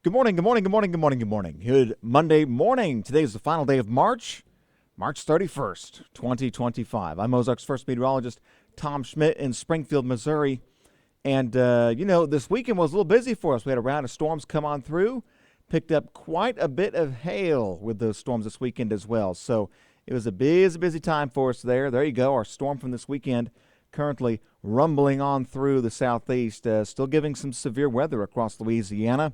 Good morning, good morning, good morning, good morning, good morning. Good Monday morning. Today is the final day of March, March 31st, 2025. I'm Ozarks first meteorologist Tom Schmidt in Springfield, Missouri. And, this weekend was a little busy for us. We had a round of storms come on through, picked up quite a bit of hail with those storms this weekend as well. So it was a busy time for us there. There you go, our storm from this weekend currently rumbling on through the southeast, still giving some severe weather across Louisiana.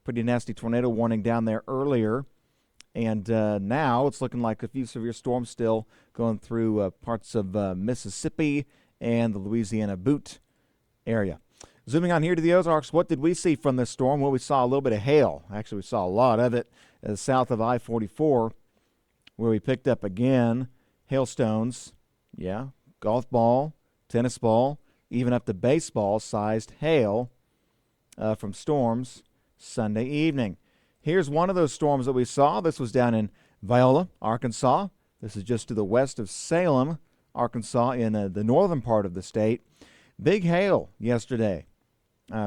Pretty nasty tornado warning down there earlier. And now it's looking like a few severe storms still going through parts of Mississippi and the Louisiana Butte area. Zooming on here to the Ozarks, what did we see from this storm? Well, we saw a little bit of hail. Actually, we saw a lot of it south of I-44, where we picked up, again, hailstones. Yeah, golf ball, tennis ball, even up to baseball-sized hail from storms Sunday evening. Here's one of those storms that we saw. This was down in Viola, Arkansas. This is just to the west of Salem, Arkansas, in the northern part of the state. Big hail yesterday.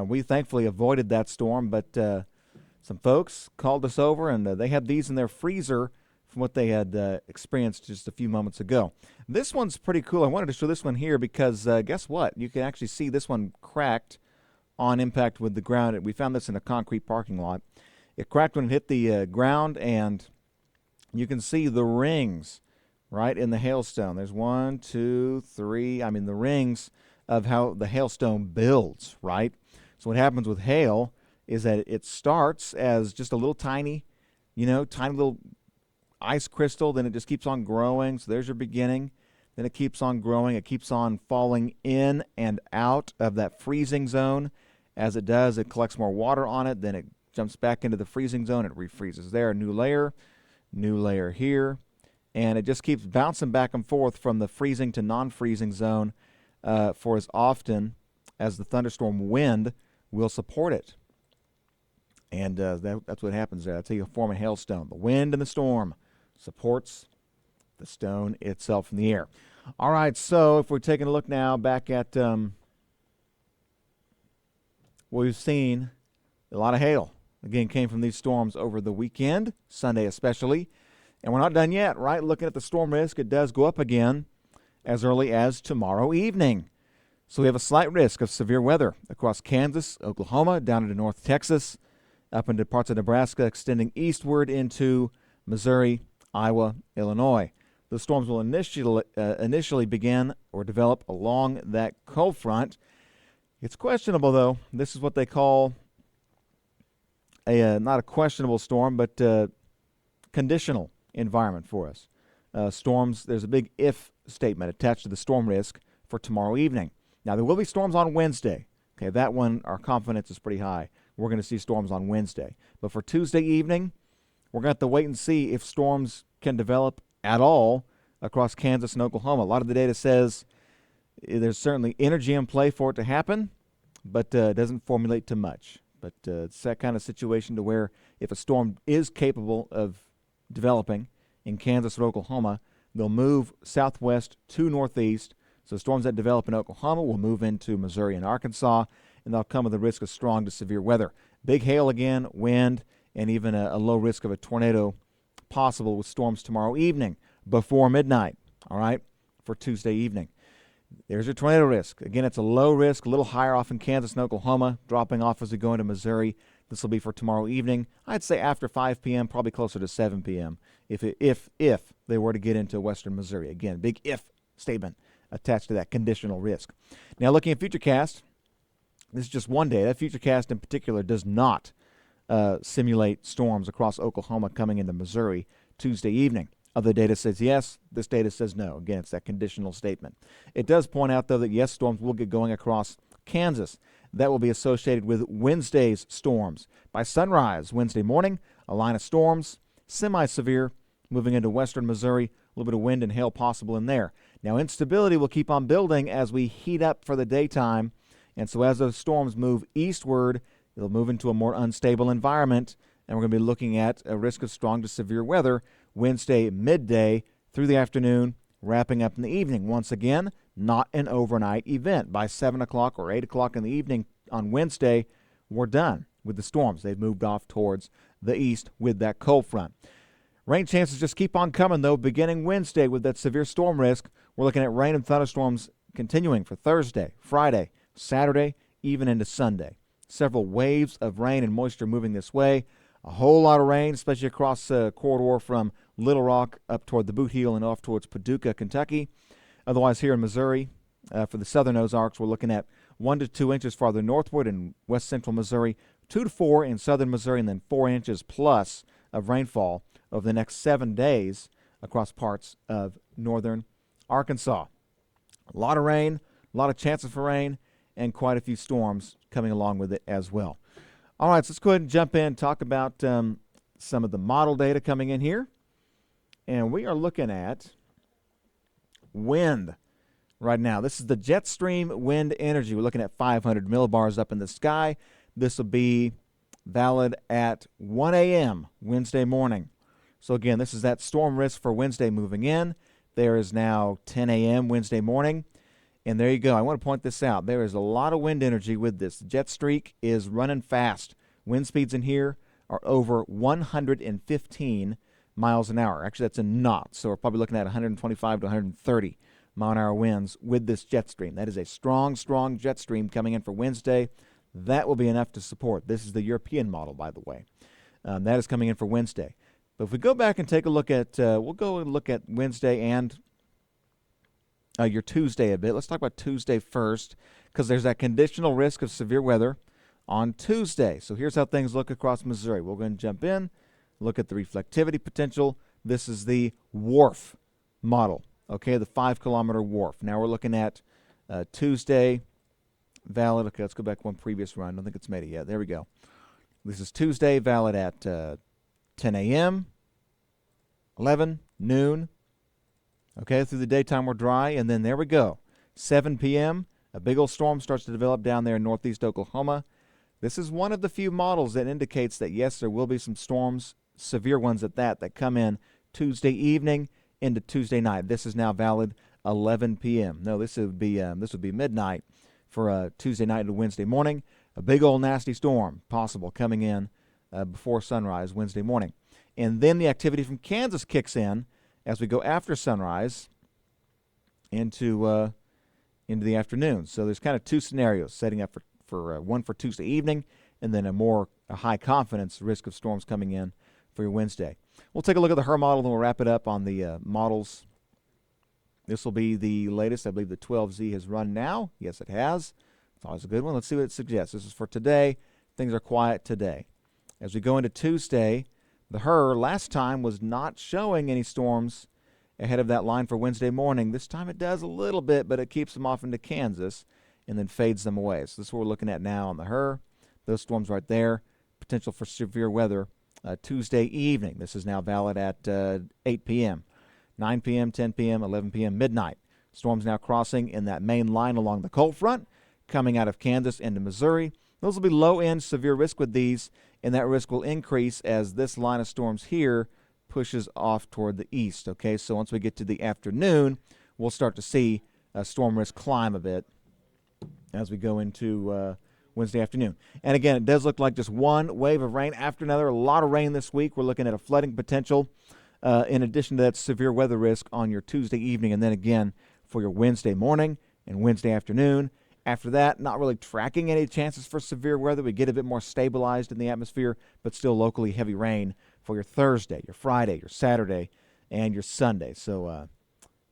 We thankfully avoided that storm, but some folks called us over, and they had these in their freezer from what they had experienced just a few moments ago. This one's pretty cool. I wanted to show this one here because guess what? You can actually see this one cracked on impact with the ground. We found this in a concrete parking lot. It cracked when it hit the ground, and you can see the rings right in the hailstone. There's 1, 2, 3. I mean, the rings of how the hailstone builds, right? So what happens with hail is that it starts as just a little tiny little ice crystal. Then it just keeps on growing. So there's your beginning. Then it keeps on growing. It keeps on falling in and out of that freezing zone. As it does, it collects more water on it. Then it jumps back into the freezing zone. It refreezes there. A new layer here. And it just keeps bouncing back and forth from the freezing to non-freezing zone for as often as the thunderstorm wind will support it. And that's what happens there. That's how you form a hailstone. The wind and the storm supports the stone itself in the air. All right, so if we're taking a look now back at what we've seen, a lot of hail, again, came from these storms over the weekend, Sunday especially. And we're not done yet, right? Looking at the storm risk, it does go up again as early as tomorrow evening. So we have a slight risk of severe weather across Kansas, Oklahoma, down into North Texas, up into parts of Nebraska, extending eastward into Missouri, Iowa, Illinois. The storms will initially begin or develop along that cold front. It's questionable, though. This is what they call not a questionable storm, but conditional environment for us. Storms, there's a big if statement attached to the storm risk for tomorrow evening. Now, there will be storms on Wednesday. Okay, that one, our confidence is pretty high. We're going to see storms on Wednesday. But for Tuesday evening, we're going to have to wait and see if storms can develop at all across Kansas and Oklahoma. A lot of the data says there's certainly energy in play for it to happen, but it doesn't formulate to much. But it's that kind of situation to where if a storm is capable of developing in Kansas or Oklahoma, they'll move southwest to northeast. So storms that develop in Oklahoma will move into Missouri and Arkansas, and they'll come with the risk of strong to severe weather. Big hail again, wind, and even a low risk of a tornado possible with storms tomorrow evening before midnight, all right, for Tuesday evening. There's your tornado risk. Again, it's a low risk, a little higher off in Kansas and Oklahoma, dropping off as we go into Missouri. This will be for tomorrow evening. I'd say after 5 p.m., probably closer to 7 p.m. if they were to get into western Missouri. Again, big if statement attached to that conditional risk. Now, looking at Futurecast, this is just one data. Futurecast in particular does not simulate storms across Oklahoma coming into Missouri Tuesday evening. Other data says yes. This data says no. Again, it's that conditional statement. It does point out, though, that yes, storms will get going across Kansas. That will be associated with Wednesday's storms. By sunrise Wednesday morning, a line of storms, semi-severe, moving into western Missouri, a little bit of wind and hail possible in there. Now, instability will keep on building as we heat up for the daytime, and so as those storms move eastward, they'll move into a more unstable environment, and we're going to be looking at a risk of strong to severe weather Wednesday midday through the afternoon, wrapping up in the evening. Once again, not an overnight event. By 7 o'clock or 8 o'clock in the evening on Wednesday, we're done. with the storms. They've moved off towards the east with that cold front. Rain chances just keep on coming, though, beginning Wednesday with that severe storm risk. We're looking at rain and thunderstorms continuing for Thursday, Friday, Saturday, even into Sunday. Several waves of rain and moisture moving this way. A whole lot of rain, especially across the corridor from Little Rock up toward the Boot Heel and off towards Paducah, Kentucky. Otherwise, here in Missouri, for the southern Ozarks, we're looking at 1 to 2 inches farther northward in west central Missouri, 2 to 4 in southern Missouri, and then 4 inches plus of rainfall over the next 7 days across parts of northern Arkansas. A lot of rain, a lot of chances for rain, and quite a few storms coming along with it as well. All right, so let's go ahead and jump in and talk about some of the model data coming in here. And we are looking at wind right now. This is the jet stream wind energy. We're looking at 500 millibars up in the sky. This will be valid at 1 a.m. Wednesday morning. So again, this is that storm risk for Wednesday moving in. There is now 10 a.m. Wednesday morning. And there you go. I want to point this out. There is a lot of wind energy with this. The jet streak is running fast. Wind speeds in here are over 115 miles an hour. Actually, that's in knots. So we're probably looking at 125 to 130 mile-an-hour winds with this jet stream. That is a strong, strong jet stream coming in for Wednesday. That will be enough to support. This is the European model, by the way. That is coming in for Wednesday. But if we go back and take a look at, we'll go and look at Wednesday and your Tuesday a bit. Let's talk about Tuesday first, because there's that conditional risk of severe weather on Tuesday. So here's how things look across Missouri. We're going to jump in, look at the reflectivity potential. This is the WRF model, okay, the 5-kilometer WRF. Now we're looking at Tuesday, valid. Okay, let's go back one previous run. I don't think it's made it yet. There we go. This is Tuesday, valid at 10 a.m., 11, noon. Okay, through the daytime we're dry, and then there we go. 7 p.m., a big old storm starts to develop down there in northeast Oklahoma. This is one of the few models that indicates that, yes, there will be some storms, severe ones at that come in Tuesday evening into Tuesday night. This is now valid 11 p.m. No, this would be midnight for Tuesday night to Wednesday morning. A big old nasty storm possible coming in before sunrise Wednesday morning. And then the activity from Kansas kicks in as we go after sunrise into the afternoon. So there's kind of two scenarios setting up for one for Tuesday evening, and then a high confidence risk of storms coming in for your Wednesday. We'll take a look at the HER model, then we'll wrap it up on the models. This will be the latest. I believe the 12Z has run now. Yes, it has. It's always a good one. Let's see what it suggests. This is for today. Things are quiet today. As we go into Tuesday, the HER last time was not showing any storms ahead of that line for Wednesday morning. This time it does a little bit, but it keeps them off into Kansas and then fades them away. So this is what we're looking at now on the HER. Those storms right there. Potential for severe weather Tuesday evening. This is now valid at 8 p.m., 9 p.m., 10 p.m., 11 p.m., midnight. Storms now crossing in that main line along the cold front, coming out of Kansas into Missouri. Those will be low-end severe risk with these, and that risk will increase as this line of storms here pushes off toward the east. Okay, so once we get to the afternoon, we'll start to see storm risk climb a bit as we go into Wednesday afternoon. And again, it does look like just one wave of rain after another. A lot of rain this week. We're looking at a flooding potential in addition to that severe weather risk on your Tuesday evening, and then again for your Wednesday morning and Wednesday afternoon. After that, not really tracking any chances for severe weather. We get a bit more stabilized in the atmosphere, but still locally heavy rain for your Thursday, your Friday, your Saturday, and your Sunday. So,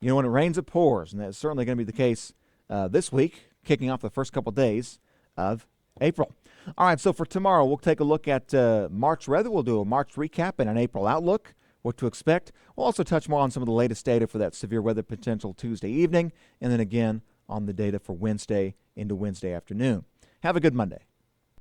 when it rains, it pours, and that's certainly going to be the case this week, kicking off the first couple days of April. All right, so for tomorrow, we'll take a look at March weather. We'll do a March recap and an April outlook, what to expect. We'll also touch more on some of the latest data for that severe weather potential Tuesday evening, and then again on the data for Wednesday into Wednesday afternoon. Have a good Monday.